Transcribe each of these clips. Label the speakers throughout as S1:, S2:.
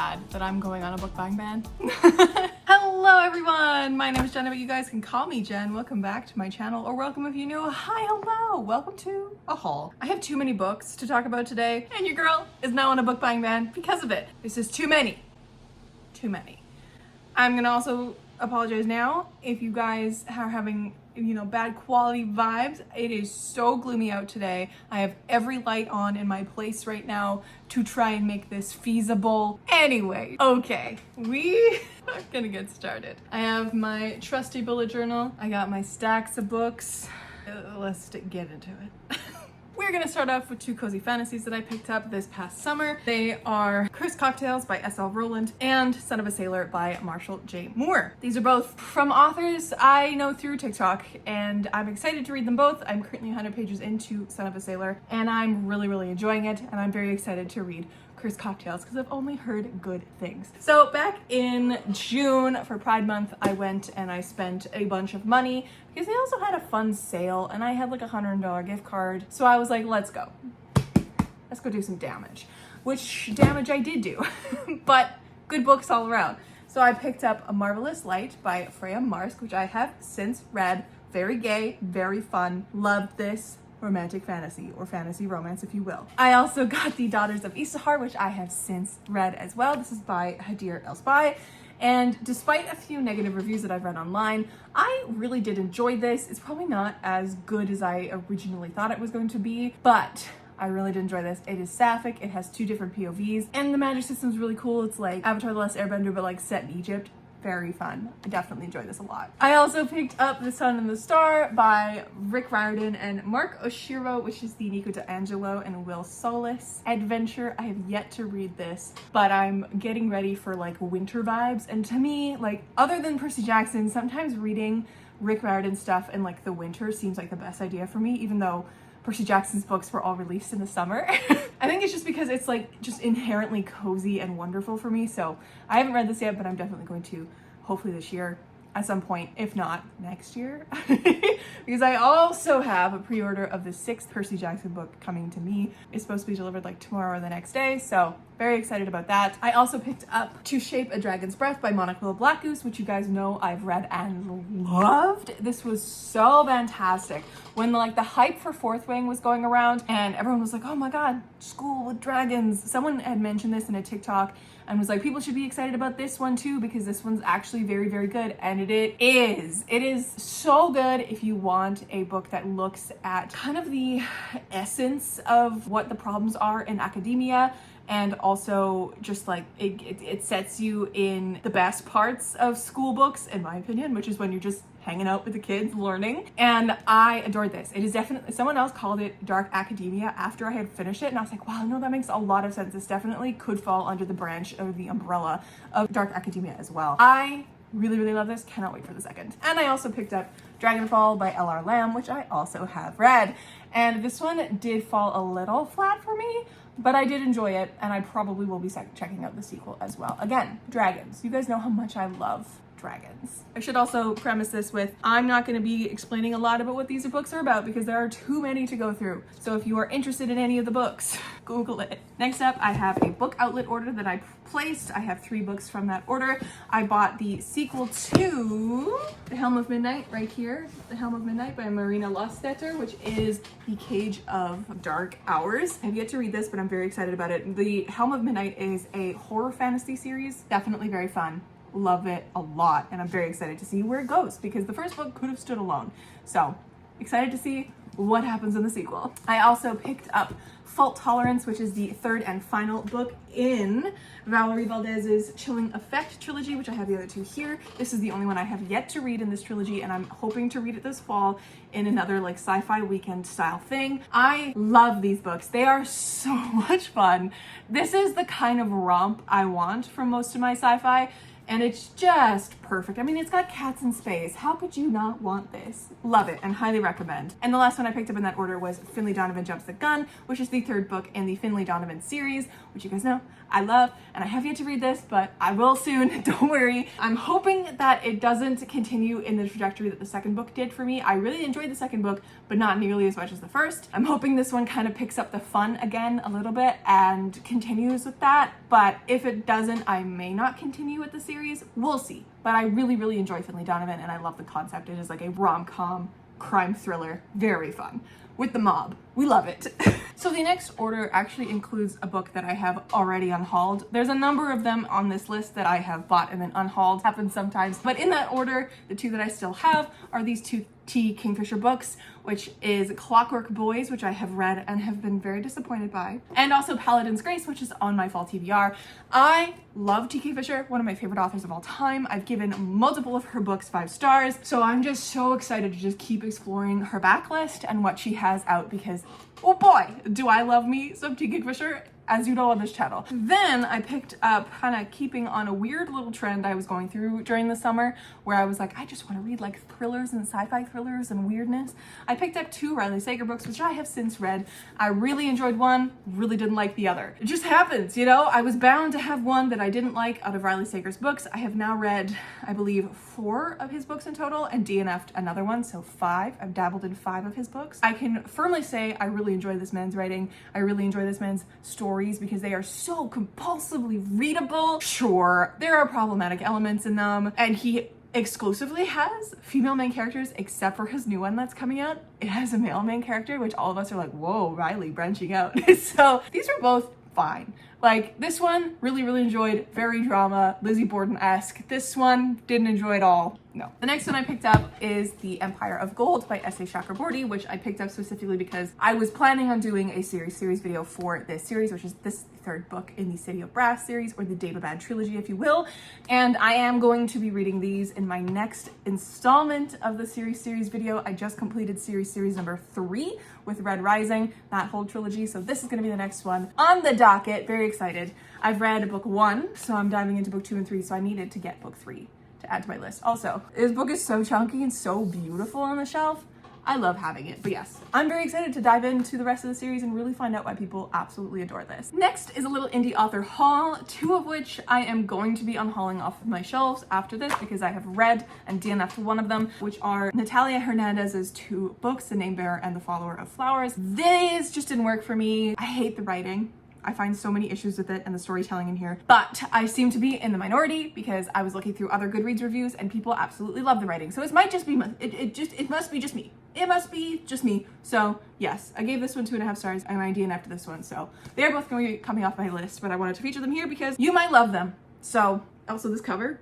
S1: sad that I'm going on a book buying ban. Hello everyone, my name is Jenna, but you guys can call me Jen. Welcome back to my channel, or welcome if you're new. Hi, hello, welcome to a haul. I have too many books to talk about today, and your girl is now on a book buying ban because of it. This is too many. Too many. I'm gonna also apologize now if you guys are having, bad quality vibes. It is so gloomy out today. I have every light on in my place right now to try and make this feasible. Anyway, okay, we are gonna get started. I have my trusty bullet journal. I got my stacks of books. Let's get into it. We're gonna start off with two cozy fantasies that I picked up this past summer. They are Cursed Cocktails by S.L. Rowland and Son of a Sailor by Marshall J. Moore. These are both from authors I know through TikTok, and I'm excited to read them both. I'm currently 100 pages into Son of a Sailor, and I'm really enjoying it, and I'm very excited to read Cursed Cocktails because I've only heard good things. So back in June for Pride Month, I went and I spent a bunch of money because they also had a fun sale and I had like $100 gift card. So I was like, let's go do some damage, which damage I did do, but good books all around. So I picked up A Marvelous Light by Freya Marsk, which I have since read. Very gay, very fun, loved this. Romantic fantasy, or fantasy romance if you will. I also got The Daughters of Issachar, which I have since read as well. This is by Hadir El-Spy, and despite a few negative reviews that I've read online, I really did enjoy this. It's probably not as good as I originally thought it was going to be, but I really did enjoy this. It is sapphic, it has two different POVs, and the magic system is really cool. It's like Avatar: The Last Airbender, but like set in Egypt. Very fun. I definitely enjoyed this a lot. I also picked up The Sun and the Star by Rick Riordan and Mark Oshiro, which is the Nico D'Angelo and Will Solis adventure. I have yet to read this, but I'm getting ready for like winter vibes. And to me, like other than Percy Jackson, sometimes reading Rick Riordan stuff in like the winter seems like the best idea for me, even though Percy Jackson's books were all released in the summer. I think it's just because it's like just inherently cozy and wonderful for me. So I haven't read this yet, but I'm definitely going to, hopefully this year at some point, if not next year. Because I also have a pre-order of the 6th Percy Jackson book coming to me. It's supposed to be delivered like tomorrow or the next day, so very excited about that. I also picked up To Shape a Dragon's Breath by Monica Blackgoose, which you guys know I've read and loved. This was so fantastic. When like the hype for Fourth Wing was going around and everyone was like, oh my god, school with dragons. Someone had mentioned this in a TikTok and was like, people should be excited about this one too because this one's actually very good, and it is. It is so good if you want a book that looks at kind of the essence of what the problems are in academia, and also just like it sets you in the best parts of school books, in my opinion, which is when you're just hanging out with the kids learning. And I adored this. It is definitely, someone else called it dark academia after I had finished it, and I was like, wow, no, that makes a lot of sense. This definitely could fall under the branch of the umbrella of dark academia as well. I really love this. Cannot wait for the second. And I also picked up Dragonfall by L.R. Lamb, which I also have read. And this one did fall a little flat for me, but I did enjoy it, and I probably will be checking out the sequel as well. Again, dragons. You guys know how much I love dragons. I should also premise this with, I'm not going to be explaining a lot about what these books are about because there are too many to go through. So if you are interested in any of the books, Google it. Next up, I have a book outlet order that I placed. I have 3 books from that order. I bought the sequel to The Helm of Midnight right here. The Helm of Midnight by Marina Lostetter, which is The Cage of Dark Hours. I have yet to read this, but I'm very excited about it. The Helm of Midnight is a horror fantasy series. Definitely very fun. Love it a lot, and I'm very excited to see where it goes because the first book could have stood alone. So excited to see what happens in the sequel. I also picked up Fault Tolerance, which is the 3rd and final book in Valerie Valdez's Chilling Effect trilogy, which I have the other 2 here. This is the only one I have yet to read in this trilogy, and I'm hoping to read it this fall in another like sci-fi weekend style thing. I love these books. They are so much fun. This is the kind of romp I want from most of my sci-fi. and it's just perfect. I mean, it's got cats in space. How could you not want this? Love it and highly recommend. And the last one I picked up in that order was Finley Donovan Jumps the Gun, which is the third book in the Finley Donovan series, which you guys know I love, and I have yet to read this, but I will soon, don't worry. I'm hoping that it doesn't continue in the trajectory that the second book did for me. I really enjoyed the second book, but not nearly as much as the first. I'm hoping this one kind of picks up the fun again a little bit and continues with that, but if it doesn't, I may not continue with the series. We'll see. But I really, really enjoy Finley Donovan, and I love the concept. It is like a rom-com crime thriller, very fun, with the mob. We love it. So the next order actually includes a book that I have already unhauled. There's a number of them on this list that I have bought and then unhauled. Happens sometimes. But in that order, the two that I still have are these two T. Kingfisher books, which is Clockwork Boys, which I have read and have been very disappointed by, and also Paladin's Grace, which is on my fall TBR. I love T. Kingfisher, one of my favorite authors of all time. I've given multiple of her books 5 stars, so I'm just so excited to just keep exploring her backlist and what she has out, because oh boy, do I love me some T. Kingfisher, as you know on this channel. Then I picked up, kind of keeping on a weird little trend I was going through during the summer, where I was like, I just want to read like thrillers and sci-fi thrillers and weirdness. I picked up 2 Riley Sager books, which I have since read. I really enjoyed one, really didn't like the other. It just happens, you know? I was bound to have one that I didn't like out of Riley Sager's books. I have now read, I believe, 4 of his books in total, and DNF'd another one, so 5. I've dabbled in 5 of his books. I can firmly say I really enjoy this man's writing. I really enjoy this man's stories, because they are so compulsively readable. Sure, there are problematic elements in them, and he exclusively has female main characters, except for his new one that's coming out. It has a male main character, which all of us are like, whoa, Riley branching out. So these are both fine. Like, this one, really, really enjoyed. Very drama, Lizzie Borden-esque. This one, didn't enjoy at all. No. The next one I picked up is The Empire of Gold by S.A. Chakraborty, which I picked up specifically because I was planning on doing a series video for this series, which is this third book in the City of Brass series, or the Daebabad trilogy, if you will. And I am going to be reading these in my next installment of the series video. I just completed series number 3 with Red Rising, that whole trilogy. So this is going to be the next one on the docket. Very excited. I've read book 1, so I'm diving into book 2 and 3, so I needed to get book 3 to add to my list. Also, this book is so chunky and so beautiful on the shelf. I love having it. But yes, I'm very excited to dive into the rest of the series and really find out why people absolutely adore this. Next is a little indie author haul, 2 of which I am going to be unhauling off of my shelves after this, because I have read and DNF'd one of them, which are Natalia Hernandez's 2 books, The Name Bearer and The Follower of Flowers. These just didn't work for me. I hate the writing. I find so many issues with it and the storytelling in here, but I seem to be in the minority because I was looking through other Goodreads reviews and people absolutely love the writing. So it might just be, it must be just me. It must be just me. So yes, I gave this one 2.5 stars and I DNF'd this one. So they're both going to be coming off my list, but I wanted to feature them here because you might love them. So also this cover,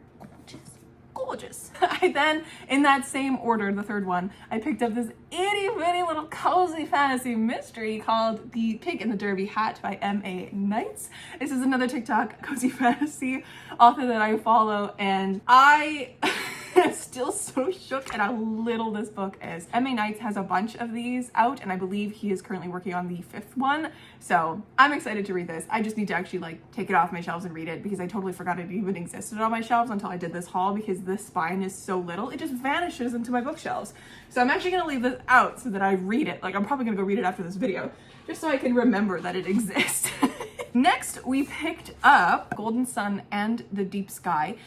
S1: gorgeous. I then, in that same order, the third one, I picked up this itty bitty little cozy fantasy mystery called The Pig in the Derby Hat by M.A. Knights. This is another TikTok cozy fantasy author that I follow, and I am still so shook at how little this book is. M.A. Knights has a bunch of these out, and I believe he is currently working on the 5th one. So I'm excited to read this. I just need to actually like take it off my shelves and read it, because I totally forgot it even existed on my shelves until I did this haul, because the spine is so little, it just vanishes into my bookshelves. So I'm actually gonna leave this out so that I read it. Like, I'm probably gonna go read it after this video, just so I can remember that it exists. Next, we picked up Golden Sun and the Deep Sky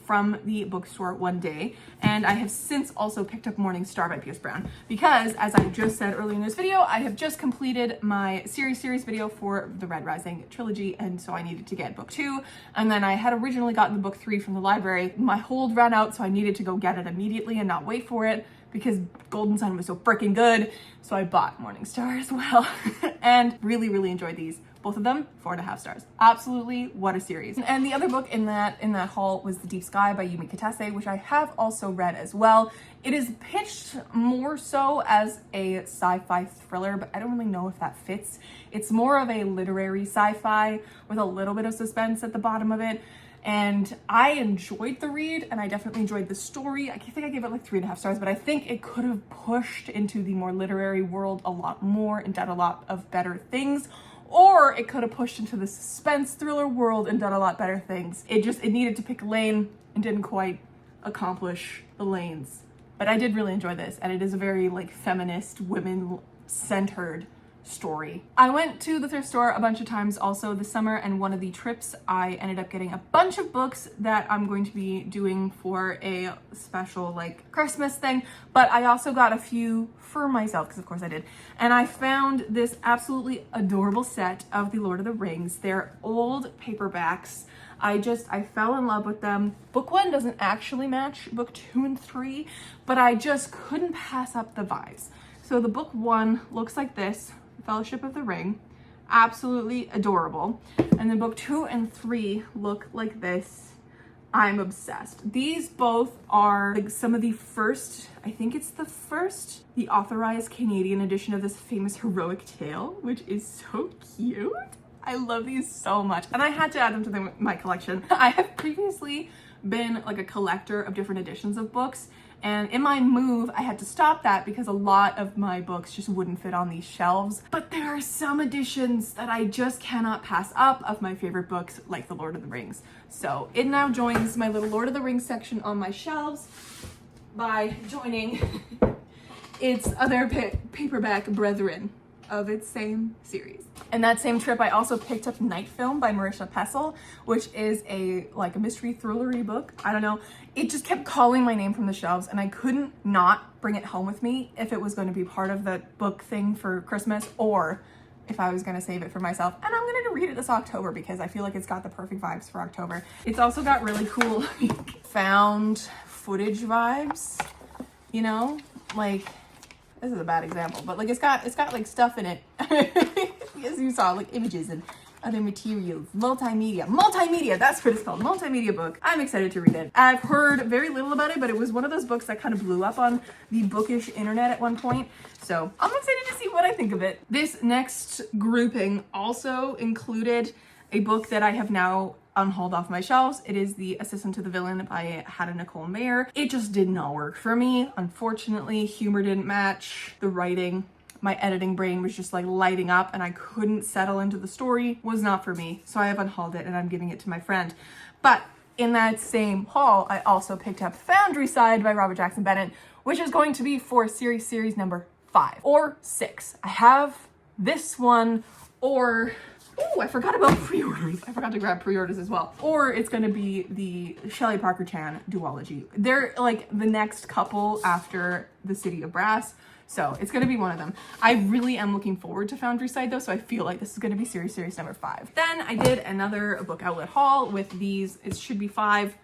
S1: from the bookstore one day, and I have since also picked up Morning Star by Pierce Brown, because as I just said earlier in this video, I have just completed my series video for the Red Rising trilogy, and so I needed to get book 2, and then I had originally gotten the book 3 from the library. My hold ran out, so I needed to go get it immediately and not wait for it, because Golden Sun was so freaking good. So I bought Morning Star as well and really, really enjoyed these. Both of them, 4.5 stars. Absolutely, what a series. And the other book in that haul was The Deep Sky by Yumi Katase, which I have also read as well. It is pitched more so as a sci-fi thriller, but I don't really know if that fits. It's more of a literary sci-fi with a little bit of suspense at the bottom of it. And I enjoyed the read, and I definitely enjoyed the story. I think I gave it like 3.5 stars, but I think it could have pushed into the more literary world a lot more and done a lot of better things. Or it could have pushed into the suspense thriller world and done a lot better things. It needed to pick a lane. and didn't quite accomplish Elaine's. But I did really enjoy this, and it is a very like feminist, women-centered story. I went to the thrift store a bunch of times also this summer, and one of the trips I ended up getting a bunch of books that I'm going to be doing for a special like Christmas thing, but I also got a few for myself because of course I did. And I found this absolutely adorable set of the Lord of the Rings. They're old paperbacks. I fell in love with them. Book 1 doesn't actually match book 2 and 3, but I just couldn't pass up the vibes. So the book 1 looks like this, Fellowship of the Ring, absolutely adorable. And then book 2 and 3 look like this. I'm obsessed. These both are like some of the first, I think it's the authorized Canadian edition of this famous heroic tale, which is so cute. I love these so much, and I had to add them to my collection. I have previously been like a collector of different editions of books, and in my move I had to stop that because a lot of my books just wouldn't fit on these shelves. But there are some editions that I just cannot pass up of my favorite books, like The Lord of the Rings. So it now joins my little Lord of the Rings section on my shelves by joining its other paperback brethren of its same series. In that same trip, I also picked up Night Film by Marisha Pessl, which is a mystery thrillery book. I don't know. It just kept calling my name from the shelves, and I couldn't not bring it home with me if it was going to be part of the book thing for Christmas, or if I was going to save it for myself. And I'm going to read it this October because I feel like it's got the perfect vibes for October. It's also got really cool found footage vibes, you know, like, this is a bad example, but like it's got like stuff in it. As you saw, like images and other materials. Multimedia, that's what it's called. Multimedia book. I'm excited to read it. I've heard very little about it, but it was one of those books that kind of blew up on the bookish internet at one point. So I'm excited to see what I think of it. This next grouping also included a book that I have now unhauled off my shelves. It is The Assistant to the Villain by Hannah Nicole Mayer. It just did not work for me. Unfortunately, humor didn't match the writing. My editing brain was just like lighting up and I couldn't settle into the story. Was not for me. So I have unhauled it and I'm giving it to my friend. But in that same haul, I also picked up Foundry Side by Robert Jackson Bennett, which is going to be for series number 5 or 6. I have this one, or oh, I forgot about pre-orders. I forgot to grab pre-orders as well. Or it's gonna be the Shelley Parker Chan duology. They're like the next couple after The City of Brass. So it's gonna be one of them. I really am looking forward to Foundry Side though, so I feel like this is gonna be series number 5. Then I did another book outlet haul with these. It should be 5.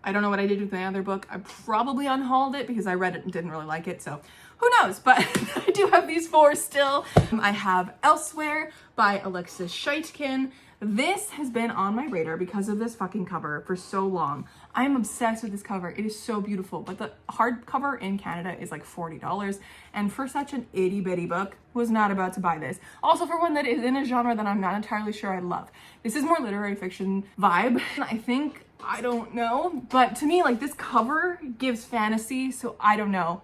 S1: I don't know what I did with my other book. I probably unhauled it because I read it and didn't really like it, so who knows? But I do have these 4 still. I have Elsewhere by Alexis Scheitkin. This has been on my radar because of this fucking cover for so long. I am obsessed with this cover. It is so beautiful, but the hardcover in Canada is like $40. And for such an itty bitty book, was not about to buy this. Also for one that is in a genre that I'm not entirely sure I love. This is more literary fiction vibe. I don't know, but to me, like, this cover gives fantasy, so I don't know.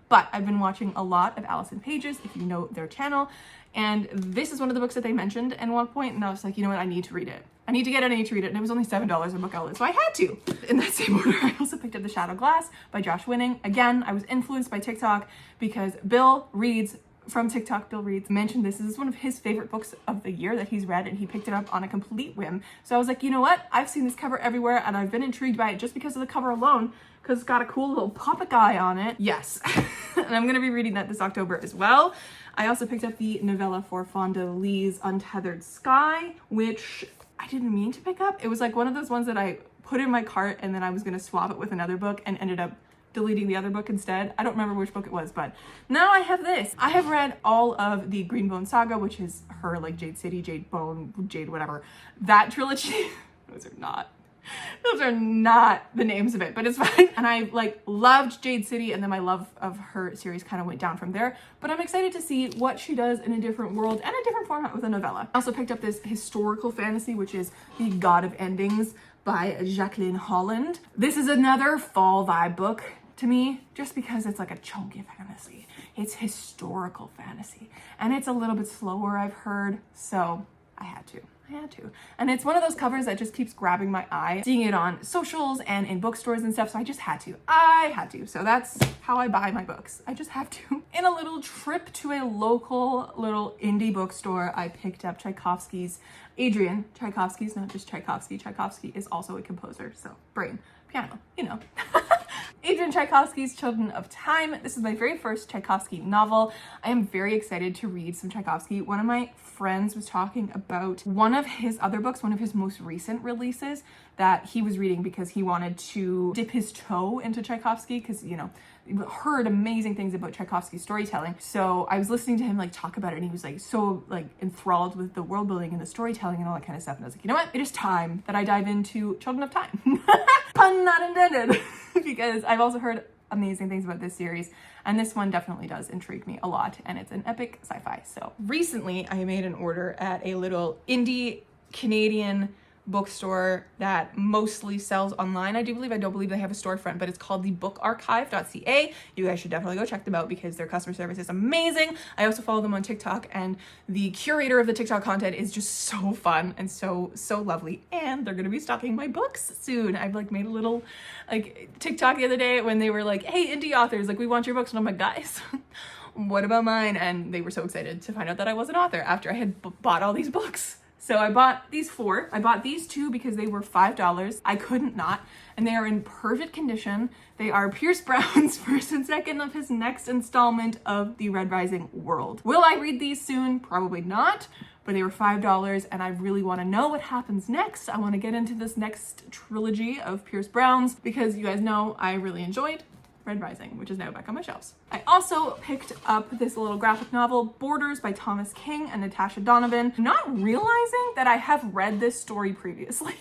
S1: But I've been watching a lot of Allison Pages, if you know their channel, and this is one of the books that they mentioned at one point, and I was like, you know what, I need to read it. I need to get it, I need to read it, and it was only $7 in book outlet, so I had to. In that same order, I also picked up The Shadow Glass by Josh Winning. Again, I was influenced by TikTok because Bill Reads mentioned this is one of his favorite books of the year that he's read, and he picked it up on a complete whim. So I was like, you know what? I've seen this cover everywhere, and I've been intrigued by it just because of the cover alone, because it's got a cool little puppet guy on it. Yes. And I'm going to be reading that this October as well. I also picked up the novella for Fonda Lee's Untethered Sky, which I didn't mean to pick up. It was like one of those ones that I put in my cart and then I was going to swap it with another book and ended up deleting the other book instead. I don't remember which book it was, but now I have this. I have read all of the Greenbone Saga, which is her like Jade City, Jade Bone, Jade whatever, that trilogy. Those are not the names of it, but it's fine. And I like loved Jade City, and then my love of her series kind of went down from there. But I'm excited to see what she does in a different world and a different format with a novella. I also picked up this historical fantasy, which is The God of Endings by Jacqueline Holland. This is another fall vibe book to me, just because it's like a chunky fantasy. It's historical fantasy, and it's a little bit slower, I've heard, so I had to. I had to. And it's one of those covers that just keeps grabbing my eye, seeing it on socials and in bookstores and stuff. So I just had to. I had to. So that's how I buy my books. I just have to. In a little trip to a local little indie bookstore, I picked up Tchaikovsky's Adrian Tchaikovsky's, not just Tchaikovsky. Tchaikovsky is also a composer. So brain, piano, you know. Adrian Tchaikovsky's Children of Time. This is my very first Tchaikovsky novel. I am very excited to read some Tchaikovsky. One of my friends was talking about one of his other books, one of his most recent releases that he was reading because he wanted to dip his toe into Tchaikovsky because, you know, heard amazing things about Tchaikovsky's storytelling. So I was listening to him like talk about it and he was like so like enthralled with the world building and the storytelling and all that kind of stuff. And I was like, you know what? It is time that I dive into Children of Time. Pun not intended. Because I've also heard amazing things about this series, and this one definitely does intrigue me a lot, and it's an epic sci-fi. So recently I made an order at a little indie Canadian bookstore that mostly sells online. I don't believe they have a storefront, but it's called the bookarchive.ca. You guys should definitely go check them out because their customer service is amazing. I also follow them on TikTok, and the curator of the TikTok content is just so fun and so lovely. And they're gonna be stocking my books soon. I've like made a little like TikTok the other day when they were like, hey, indie authors, like we want your books. And I'm like, guys, what about mine? And they were so excited to find out that I was an author after I had bought all these books. So I bought these 4. I bought these 2 because they were $5. I couldn't not. And they are in perfect condition. They are Pierce Brown's first and second of his next installment of the Red Rising world. Will I read these soon? Probably not. But they were $5 and I really want to know what happens next. I want to get into this next trilogy of Pierce Brown's because you guys know I really enjoyed Red Rising, which is now back on my shelves. I also picked up this little graphic novel, Borders by Thomas King and Natasha Donovan, not realizing that I have read this story previously.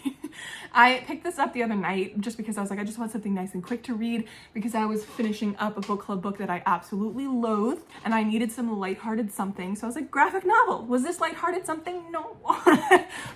S1: I picked this up the other night just because I was like, I just want something nice and quick to read because I was finishing up a book club book that I absolutely loathed and I needed some lighthearted something. So I was like, graphic novel. Was this lighthearted something? No.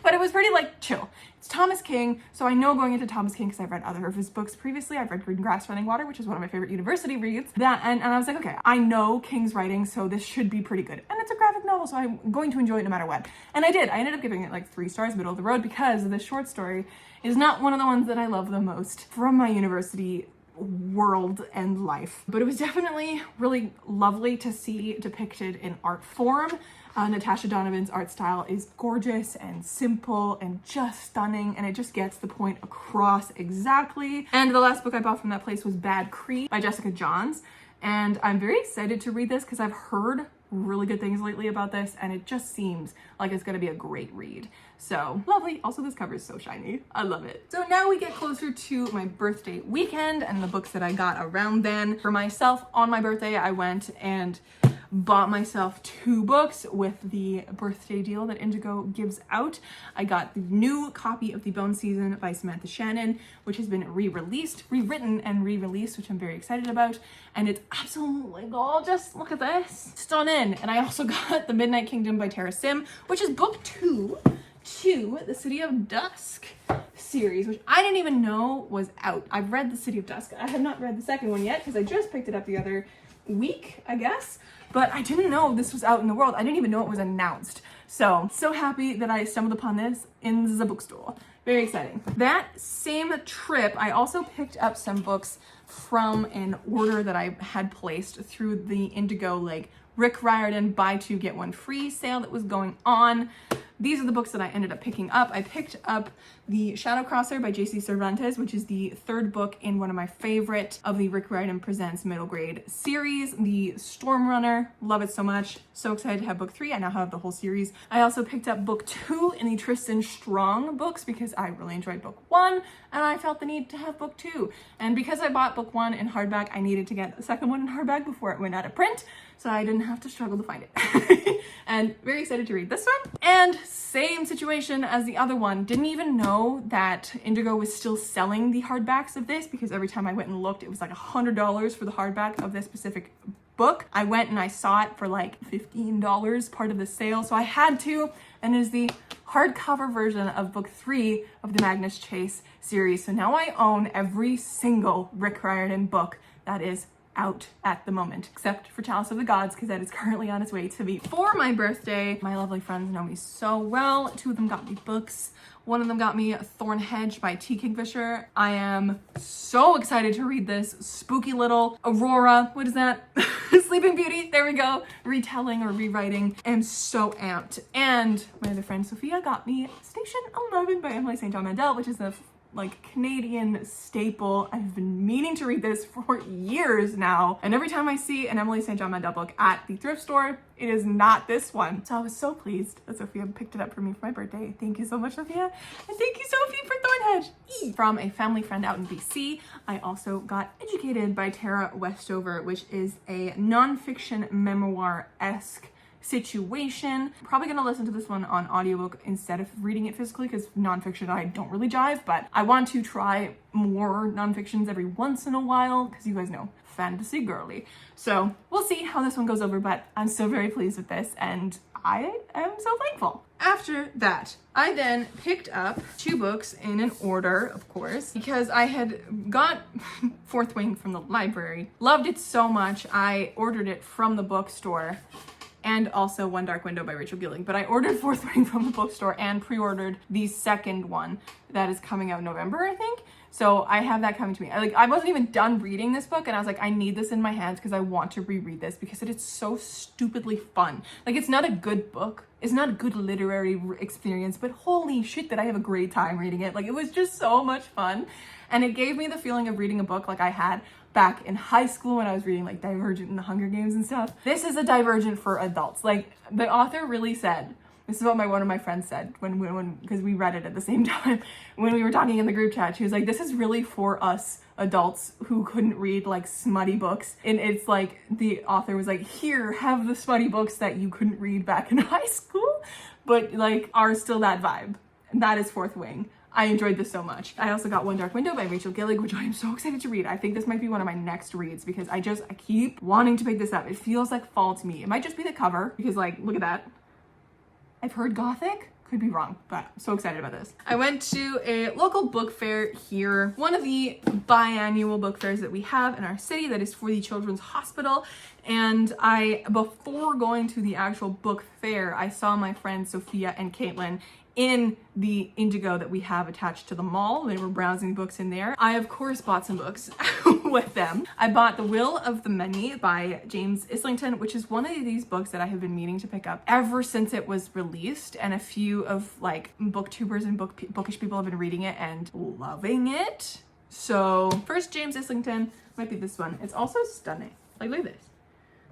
S1: But it was pretty like chill. It's Thomas King, so I know going into Thomas King because I've read other of his books previously. I've read Green Grass, Running Water, which is one of my favorite university reads. And I was like, okay, I know King's writing, so this should be pretty good. And it's a graphic novel, so I'm going to enjoy it no matter what. And I did. I ended up giving it like 3 stars, middle of the road, because this short story is not one of the ones that I love the most from my university world and life. But it was definitely really lovely to see depicted in art form. Natasha Donovan's art style is gorgeous and simple and just stunning, and it just gets the point across exactly. And the last book I bought from that place was Bad Creek by Jessica Johns, and I'm very excited to read this because I've heard really good things lately about this, and it just seems like it's gonna be a great read. So lovely. Also, this cover is so shiny. I love it. So now we get closer to my birthday weekend and the books that I got around then. For myself, on my birthday, I went and bought myself 2 books with the birthday deal that Indigo gives out. I got the new copy of The Bone Season by Samantha Shannon, which has been rewritten and re-released, which I'm very excited about. And it's absolutely gorgeous. Look at this. Stunning. And I also got The Midnight Kingdom by Tara Sim, which is book 2 to the City of Dusk series, which I didn't even know was out. I've read the City of Dusk. I have not read the second one yet because I just picked it up the other week, I guess. But I didn't know this was out in the world. I didn't even know it was announced. So happy that I stumbled upon this in the bookstore. Very exciting. That same trip, I also picked up some books from an order that I had placed through the Indigo like Rick Riordan buy 2 get 1 free sale that was going on. These are the books that I ended up picking up. I picked up The Shadow Crosser by J.C. Cervantes, which is the 3rd book in one of my favorite of the Rick Riordan Presents middle grade series, The Storm Runner. Love it so much. So excited to have book 3. I now have the whole series. I also picked up book 2 in the Tristan Strong books because I really enjoyed book 1 and I felt the need to have book 2. And because I bought book 1 in hardback, I needed to get the second one in hardback before it went out of print, so I didn't have to struggle to find it. And very excited to read this one. And same situation as the other one. Didn't even know that Indigo was still selling the hardbacks of this because every time I went and looked, it was like $100 for the hardback of this specific book. I went and I saw it for like $15, part of the sale, so I had to, and it is the hardcover version of book 3 of the Magnus Chase series. So now I own every single Rick Riordan book that is out at the moment, except for Chalice of the Gods, because that is currently on its way to me for my birthday. My lovely friends know me so well. 2 of them got me books. One of them got me Thorn Hedge by T. Kingfisher. I am so excited to read this spooky little Aurora, what is that? Sleeping Beauty, there we go. Retelling or rewriting. I'm so amped. And my other friend Sophia got me Station 11 by Emily St. John Mandel, which is the like Canadian staple. I've been meaning to read this for years now. And every time I see an Emily St. John Mandel book at the thrift store, it is not this one. So I was so pleased that Sophia picked it up for me for my birthday. Thank you so much, Sophia. And thank you, Sophie, for Thornhedge. From a family friend out in BC, I also got Educated by Tara Westover, which is a nonfiction memoir-esque situation. Probably gonna listen to this one on audiobook instead of reading it physically, because nonfiction I don't really jive, but I want to try more nonfictions every once in a while, because you guys know, fantasy girly. So we'll see how this one goes over, but I'm so very pleased with this and I am so thankful. After that, I then picked up 2 books in an order, of course, because I had got Fourth Wing from the library. Loved it so much, I ordered it from the bookstore, and also One Dark Window by Rachel Gilling. But I ordered Fourth Wing from the bookstore and pre-ordered the second one that is coming out in November, I think. So I have that coming to me. I wasn't even done reading this book and I was like, I need this in my hands because I want to reread this because it is so stupidly fun. Like, it's not a good book. It's not a good literary experience, but holy shit did I have a great time reading it. Like, it was just so much fun. And it gave me the feeling of reading a book like I had back in high school when I was reading like Divergent and the Hunger Games and stuff. This is a Divergent for adults. Like, the author really said, this is what one of my friends said when because we read it at the same time when we were talking in the group chat. She was like, this is really for us adults who couldn't read like smutty books. And it's like, the author was like, here, have the smutty books that you couldn't read back in high school, but like are still that vibe. And that is Fourth Wing. I enjoyed this so much. I also got One Dark Window by Rachel Gilling, which I am so excited to read. I think this might be one of my next reads because I keep wanting to pick this up. It feels like fall to me. It might just be the cover because, like, look at that. I've heard Gothic. Could be wrong, but I'm so excited about this. I went to a local book fair here, one of the biannual book fairs that we have in our city that is for the Children's Hospital. And before going to the actual book fair, I saw my friends Sophia and Caitlin in the Indigo that we have attached to the mall. They were browsing books in there. I, of course, bought some books with them. I bought The Will of the Many by James Islington, which is one of these books that I have been meaning to pick up ever since it was released. And a few of like booktubers and bookish people have been reading it and loving it. So first, James Islington, might be this one. It's also stunning. Like, look at this.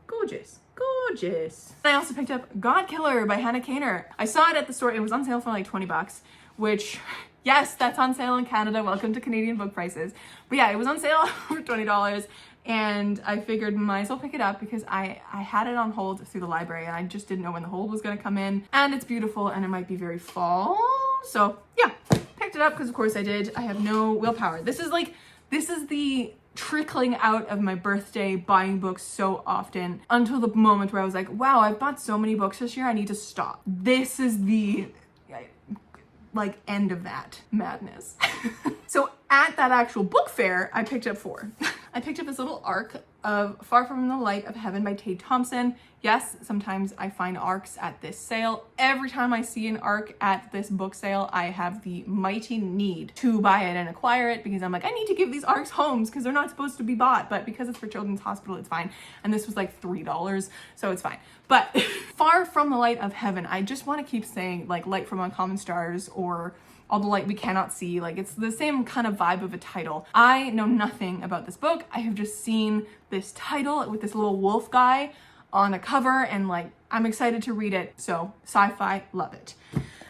S1: Gorgeous. Gorgeous. I also picked up God Killer by Hannah Kaner. I saw it at the store. It was on sale for like 20 bucks, which, yes, that's on sale in Canada. Welcome to Canadian book prices. But yeah, it was on sale for $20 and I figured might as well pick it up because I had it on hold through the library and I just didn't know when the hold was going to come in, and it's beautiful and it might be very fall. So yeah, picked it up because of course I did. I have no willpower. This is the trickling out of my birthday buying books so often until the moment where I was like, wow, I've bought so many books this year, I need to stop. This is the like end of that madness. So at that actual book fair, I picked up 4. I picked up this little arc of Far From the Light of Heaven by Tate Thompson. Yes, sometimes I find arcs at this sale. Every time I see an arc at this book sale, I have the mighty need to buy it and acquire it because I'm like, I need to give these arcs homes because they're not supposed to be bought, but because it's for Children's Hospital, it's fine. And this was like $3, so it's fine. But Far From the Light of Heaven, I just want to keep saying like Light from Uncommon Stars or All the Light We Cannot See. Like, it's the same kind of vibe of a title. I know nothing about this book. I have just seen this title with this little wolf guy on a cover and like, I'm excited to read it. So sci-fi, love it.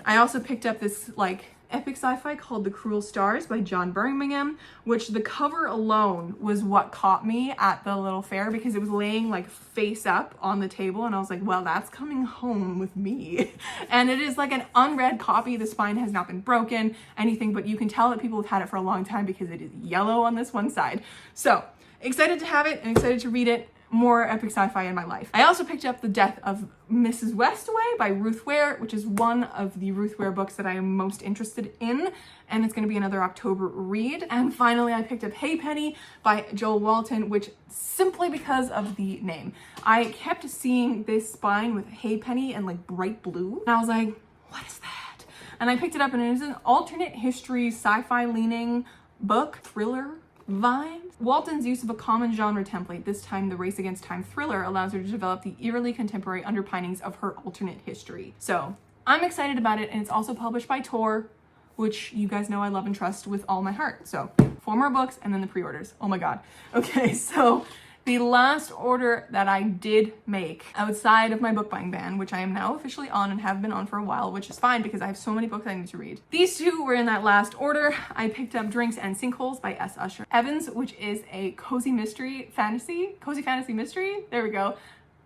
S1: I also picked up this like epic sci-fi called The Cruel Stars by John Birmingham, which the cover alone was what caught me at the little fair because it was laying like face up on the table and I was like, well, that's coming home with me. And it is like an unread copy. The spine has not been broken, anything, but you can tell that people have had it for a long time because it is yellow on this one side. So excited to have it and excited to read it. more epic sci-fi in my life. I also picked up The Death of Mrs. Westaway by Ruth Ware, which is one of the Ruth Ware books that I am most interested in, and it's going to be another October read. And finally, I picked up Hey Penny by Joel Walton, which simply because of the name. I kept seeing this spine with Hey Penny and like bright blue, and I was like, what is that? And I picked it up, and it is an alternate history, sci-fi leaning book, thriller vibe. Walton's use of a common genre template, this time the race against time thriller, allows her to develop the eerily contemporary underpinnings of her alternate history. So I'm excited about it, and it's also published by Tor, which you guys know I love and trust with all my heart. So 4 more books and then the pre-orders. Oh my God. Okay, so the last order that I did make outside of my book buying ban, which I am now officially on and have been on for a while, which is fine because I have so many books I need to read. These 2 were in that last order. I picked up Drinks and Sinkholes by S. Usher Evans, which is a cozy fantasy mystery. There we go.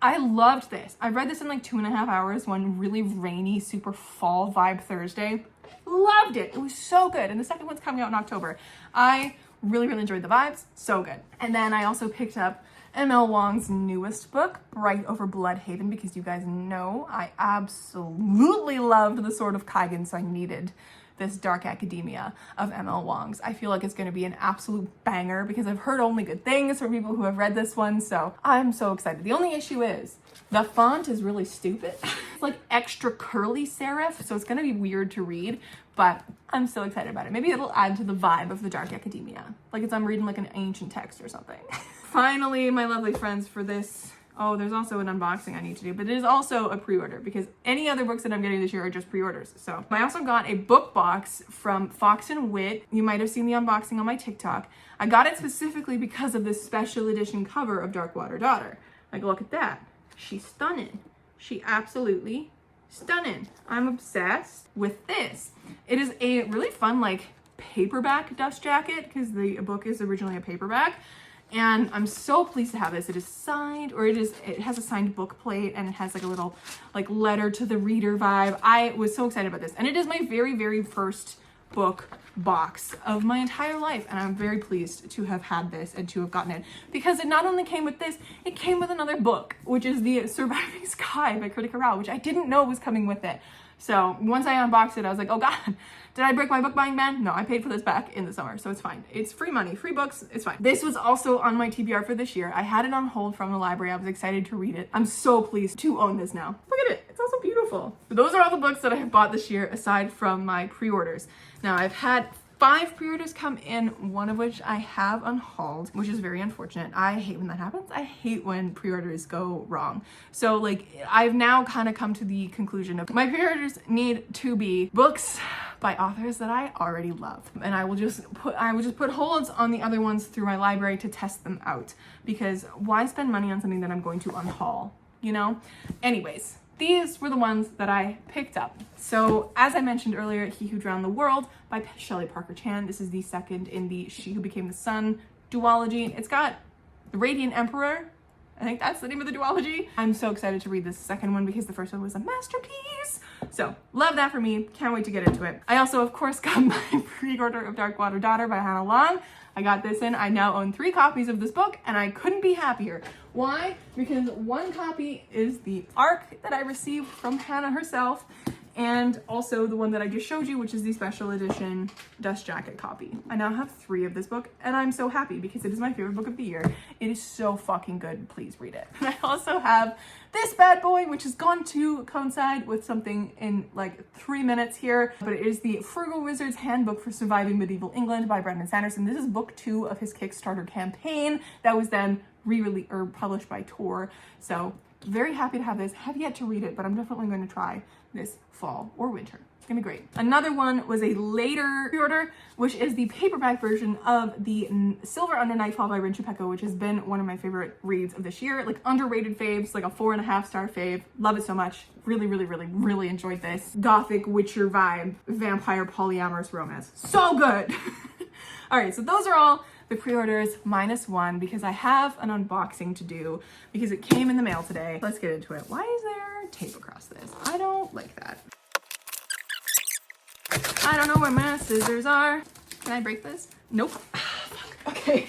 S1: I loved this. I read this in like 2.5 hours, one really rainy, super fall vibe Thursday. Loved it. It was so good. And the second one's coming out in October. I really enjoyed the vibes. So good. And then I also picked up M.L. Wong's newest book, Bright Over Bloodhaven, because you guys know I absolutely loved The Sword of Kaigan, so I needed this dark academia of M.L. Wong's. I feel like it's going to be an absolute banger because I've heard only good things from people who have read this one, so I'm so excited. The only issue is the font is really stupid. It's like extra curly serif, so it's going to be weird to read, but I'm so excited about it. Maybe it'll add to the vibe of the dark academia, like it's I'm reading like an ancient text or something. Finally, my lovely friends, for this, oh, there's also an unboxing I need to do, but it is also a pre-order because any other books that I'm getting this year are just pre-orders. So I also got a book box from Fox and Wit. You might have seen the unboxing on my TikTok. I got it specifically because of this special edition cover of Darkwater Daughter. Like, look at that. She's stunning. She absolutely stunning. I'm obsessed with this. It is a really fun, like, paperback dust jacket because the book is originally a paperback. And I'm so pleased to have this. It is signed, or it has a signed book plate, and it has like a little like letter to the reader vibe. I was so excited about this. And it is my very first book box of my entire life. And I'm very pleased to have had this and to have gotten it because it not only came with this, it came with another book, which is The Surviving Sky by Kritika Rao, which I didn't know was coming with it. So once I unboxed it, I was like, oh God, did I break my book buying ban? No, I paid for this back in the summer, so it's fine. It's free money, free books, it's fine. This was also on my TBR for this year. I had it on hold from the library. I was excited to read it. I'm so pleased to own this now. Look at it, it's also beautiful. So those are all the books that I have bought this year aside from my pre-orders. Now I've had 5 pre-orders come in, one of which I have unhauled, which is very unfortunate. I hate when that happens. I hate when pre-orders go wrong. So like I've now kind of come to the conclusion of my pre-orders need to be books by authors that I already love. And I will just put holds on the other ones through my library to test them out, because why spend money on something that I'm going to unhaul, you know? Anyways, these were the ones that I picked up. So as I mentioned earlier, He Who Drowned the World by Shelley Parker Chan. This is the second in the She Who Became the Sun duology. It's got the Radiant Emperor. I think that's the name of the duology. I'm so excited to read this second one because the first one was a masterpiece. So love that for me. Can't wait to get into it. I also, of course, got my pre-order of Darkwater Daughter by Hannah Long. I got this in. I now own 3 copies of this book and I couldn't be happier. Why? Because one copy is the ARC that I received from Hannah herself, and also the one that I just showed you, which is the special edition dust jacket copy. I now have 3 of this book and I'm so happy because it is my favorite book of the year. It is so fucking good. Please read it. And I also have this bad boy, which is going to coincide with something in like 3 minutes here, but it is the Frugal Wizard's Handbook for Surviving Medieval England by Brendan Sanderson. This is book 2 of his Kickstarter campaign that was then re-released or published by Tor. So very happy to have this. Have yet to read it, but I'm definitely going to try this fall or winter. It's gonna be great. Another one was a later pre-order, which is the paperback version of the Silver Under Nightfall by Rin Chupeco, which has been one of my favorite reads of this year. Like underrated faves, like a 4.5 star fave. Love it so much. Really enjoyed this. Gothic Witcher vibe, vampire polyamorous romance. So good. All right, so those are all the pre-orders minus 1 because I have an unboxing to do because it came in the mail today. Let's get into it. Why is there tape across this? I don't like that. I don't know where my scissors are. Can I break this? Nope. Fuck. Okay.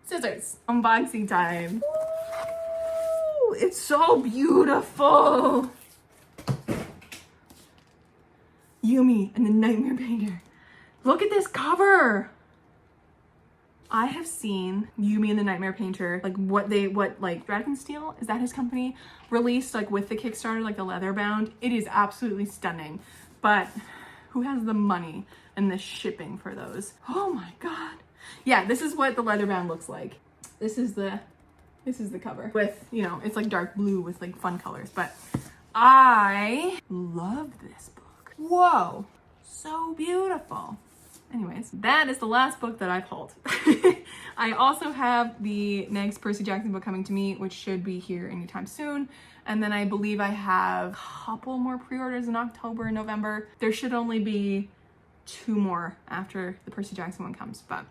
S1: scissors. Unboxing time. Ooh, it's so beautiful. Yumi and the Nightmare Painter. Look at this cover. I have seen Yumi and the Nightmare Painter, like what Dragon Steel, is that his company, released like with the Kickstarter, like the leather bound. It is absolutely stunning, but who has the money and the shipping for those? Oh my God. Yeah, this is what the leather bound looks like. This is the cover with, you know, it's like dark blue with like fun colors, but I love this book. Whoa, so beautiful. Anyways, that is the last book that I've hauled. I also have the next Percy Jackson book coming to me, which should be here anytime soon. And then I believe I have a couple more pre-orders in October and November. There should only be 2 more after the Percy Jackson one comes, but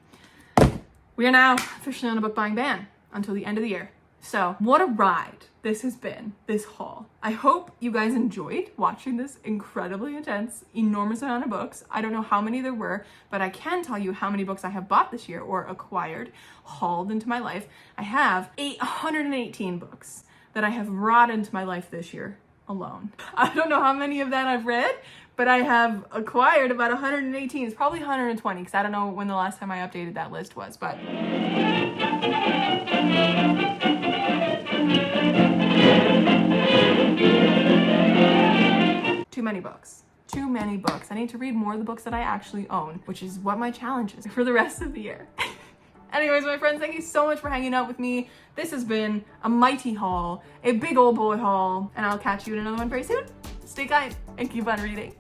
S1: we are now officially on a book buying ban until the end of the year. So what a ride this has been, this haul. I hope you guys enjoyed watching this incredibly intense, enormous amount of books. I don't know how many there were, but I can tell you how many books I have bought this year or acquired, hauled into my life. I have 118 books that I have brought into my life this year alone. I don't know how many of that I've read, but I have acquired about 118. It's probably 120 because I don't know when the last time I updated that list was, but too many books. Too many books. I need to read more of the books that I actually own, which is what my challenge is for the rest of the year. Anyways, my friends, thank you so much for hanging out with me. This has been a mighty haul, a big old boy haul, and I'll catch you in another one very soon. Stay kind and keep on reading.